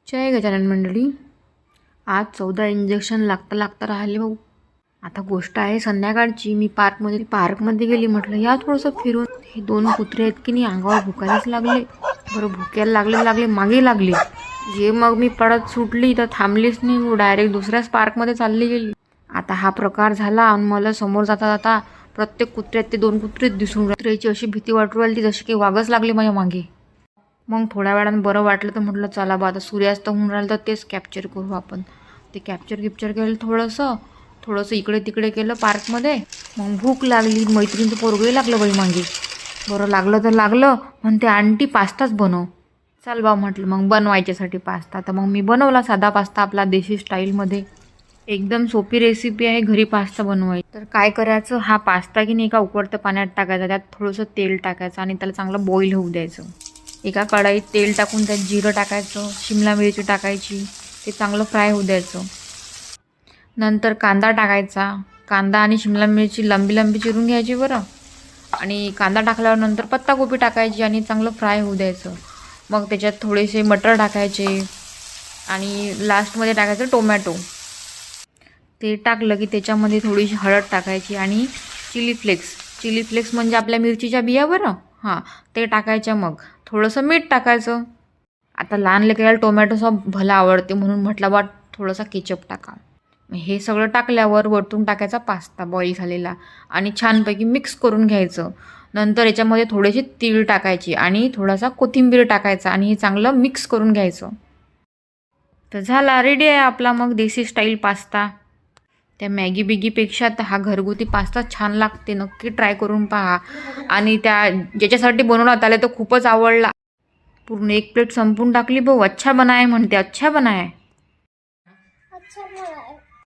जय गजानन मंडळी. आज 14 इंजेक्शन लागता राहिले भाऊ. आता गोष्ट आहे संध्याकाळची. मी पार्कमध्ये गेली. म्हटलं या थोडंसं फिरून. हे दोन कुत्रे आहेत की नाही, अंगावर भुकायलाच लागले. बरं भुकायला लागले मागे लागले. जे मग मी पडत सुटली तर थांबलीच नाही, डायरेक्ट दुसऱ्याच पार्कमध्ये चालली गेली. आता हा प्रकार झाला आणि मला समोर जाता जाता प्रत्येक कुत्र्यात ते दोन कुत्रेच दिसून कुत्र्याची अशी भीती वाटू राहिली जशी काही वागच लागले माझ्या मागे. मग थोड्या वेळानं बरं वाटलं तर म्हटलं चला बा आता सूर्यास्त होऊन राहिलं तर तेच कॅप्चर करू आपण. ते कॅप्चर केलं थोडंसं इकडे तिकडे केलं पार्कमध्ये. मग भूक लागली. मैत्रिणीचं पोरगंही लागलं बाई मागे. बरं लागलं तर लागलं. म्हणते आंटी पास्ताच बनव. चाल बा म्हटलं मग बनवायच्यासाठी पास्ता. तर मग मी बनवला साधा पास्ता आपला देशी स्टाईलमध्ये. एकदम सोपी रेसिपी आहे घरी पास्ता बनवायची. तर काय करायचं, हा पास्ता की नाही एका उकळत्या पाण्यात टाकायचा. त्यात थोडंसं तेल टाकायचं आणि त्याला चांगलं बॉईल होऊ द्यायचं. एका कढईत तेल टाकून त्यात जिरं टाकायचं, शिमला मिरची टाकायची, ते चांगलं फ्राय होऊ द्यायचं. नंतर कांदा टाकायचा. कांदा आणि शिमला मिरची लंबी चिरून घ्यायची बरं. आणि कांदा टाकल्यावर नंतर पत्ताकोबी टाकायची आणि चांगलं फ्राय होऊ द्यायचं. मग त्याच्यात थोडेसे मटर टाकायचे आणि लास्टमध्ये टाकायचं टोमॅटो. ते टाकलं की त्याच्यामध्ये थोडीशी हळद टाकायची आणि चिली फ्लेक्स म्हणजे आपल्या मिरचीच्या बिया बरं, हां ते टाकायच्या. मग थोडंसं मीठ टाकायचं. आता लहान लेकराला टोमॅटो सॉस भला आवडते म्हणून म्हटलं बा थोडासा केचप टाका. हे सगळं टाकल्यावर वरतून टाकायचा पास्ता बॉईल झालेला आणि छानपैकी मिक्स करून घ्यायचं. नंतर याच्यामध्ये थोडेसे तीळ टाकायचे आणि थोडासा कोथिंबीर टाकायचा आणि हे चांगलं मिक्स करून घ्यायचं. तर झाला रेडी आहे आपला मग देसी स्टाईल पास्ता. त्या मॅगी बिगीपेक्षा तर हा घरगुती पास्ता छान लागते. नक्की ट्राय करून पहा. आणि त्या ज्याच्यासाठी बनवला त्याला तर खूपच आवडला. पूर्ण एक प्लेट संपून टाकली. भाऊ अच्छा बनाय म्हणते, अच्छा बनाय.